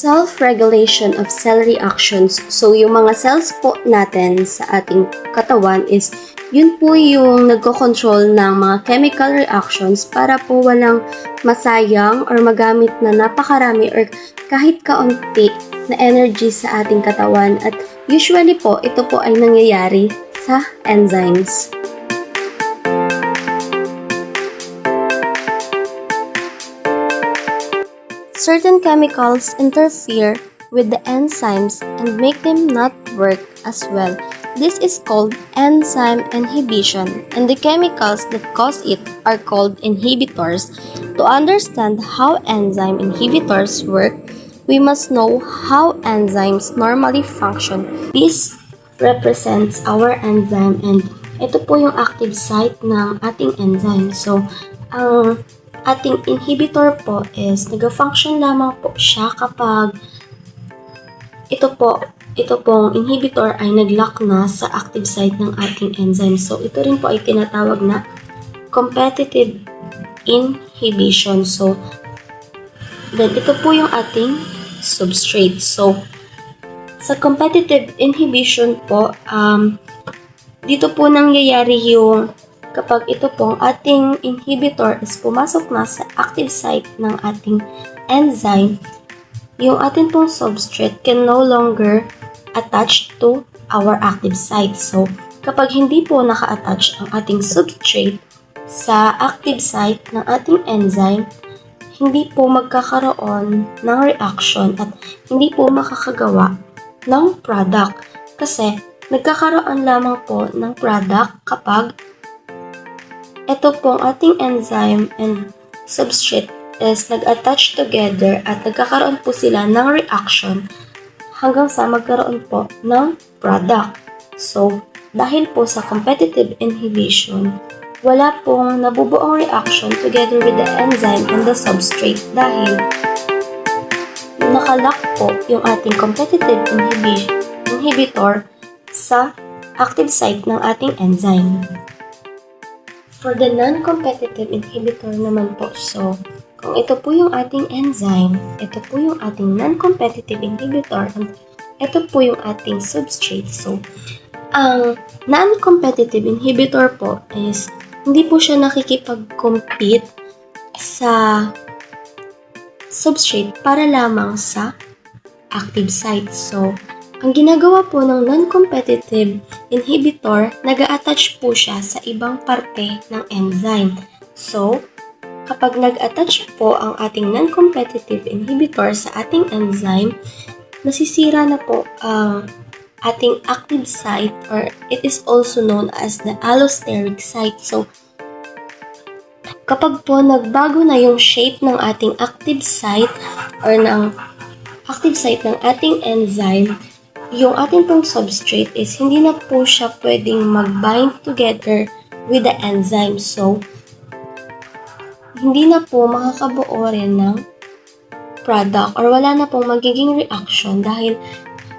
Self-regulation of cell reactions. So, yung mga cells po natin sa ating katawan is yun po yung nagko-control ng mga chemical reactions para po walang masayang or magamit na napakarami or kahit kaunti na energy sa ating katawan. At usually po, ito po ay nangyayari sa enzymes. Certain chemicals interfere with the enzymes and make them not work as well. This is called enzyme inhibition, and the chemicals that cause it are called inhibitors. To understand how enzyme inhibitors work, we must know how enzymes normally function. This represents our enzyme, and ito po yung active site ng ating enzyme. So, ang ating inhibitor po is nag-function lamang po siya kapag ito pong inhibitor ay nag-lock na sa active site ng ating enzyme. So, ito rin po ay tinatawag na competitive inhibition. So, then ito po yung ating substrate. So, sa competitive inhibition po, dito po nangyayari yung kapag ito pong ating inhibitor is pumasok na sa active site ng ating enzyme, yung ating pong substrate can no longer attach to our active site. So, kapag hindi po naka-attach ang ating substrate sa active site ng ating enzyme, hindi po magkakaroon ng reaction at hindi po makakagawa ng product. Kasi, nagkakaroon lamang po ng product kapag ito pong ating enzyme and substrate is nag-attach together at nagkakaroon po sila ng reaction hanggang sa magkaroon po ng product. So, dahil po sa competitive inhibition, wala pong nabubuong reaction together with the enzyme and the substrate dahil nakalock po yung ating competitive inhibitor sa active site ng ating enzyme. For the non-competitive inhibitor naman po, so, kung ito po yung ating enzyme, ito po yung ating non-competitive inhibitor, and ito po yung ating substrate. So, ang non-competitive inhibitor po is hindi po siya nakikipag-compete sa substrate para lamang sa active site. So, ang ginagawa po ng non-competitive inhibitor, nag-a-attach po siya sa ibang parte ng enzyme. So, kapag nag-attach po ang ating non-competitive inhibitor sa ating enzyme, nasisira na po ang ating active site, or it is also known as the allosteric site. So, kapag po nagbago na yung shape ng ating active site or ng active site ng ating enzyme, yung ating pong substrate is hindi na po siya pwedeng mag-bind together with the enzyme. So, hindi na po makakabuo rin ng product or wala na pong magiging reaction dahil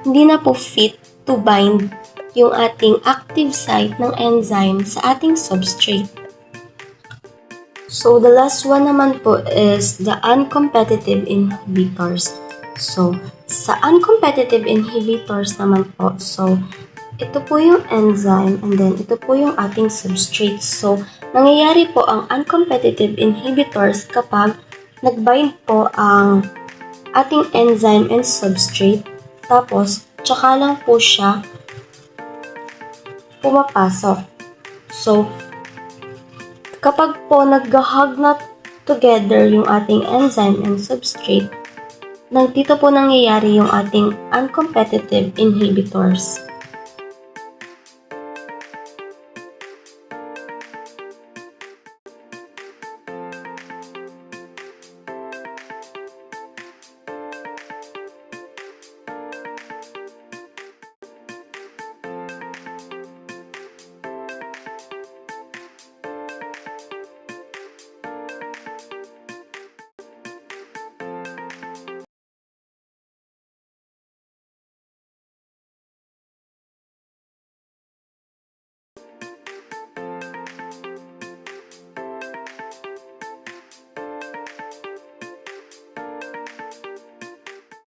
hindi na po fit to bind yung ating active site ng enzyme sa ating substrate. So, the last one naman po is the uncompetitive inhibitors. So, sa uncompetitive inhibitors naman po, so, ito po yung enzyme and then ito po yung ating substrate. So, nangyayari po ang uncompetitive inhibitors kapag nag-bind po ang ating enzyme and substrate, tapos, tsaka lang po siya pumapasok. So, kapag po nag-hug na together yung ating enzyme and substrate, dito po nangyayari yung ating uncompetitive inhibitors.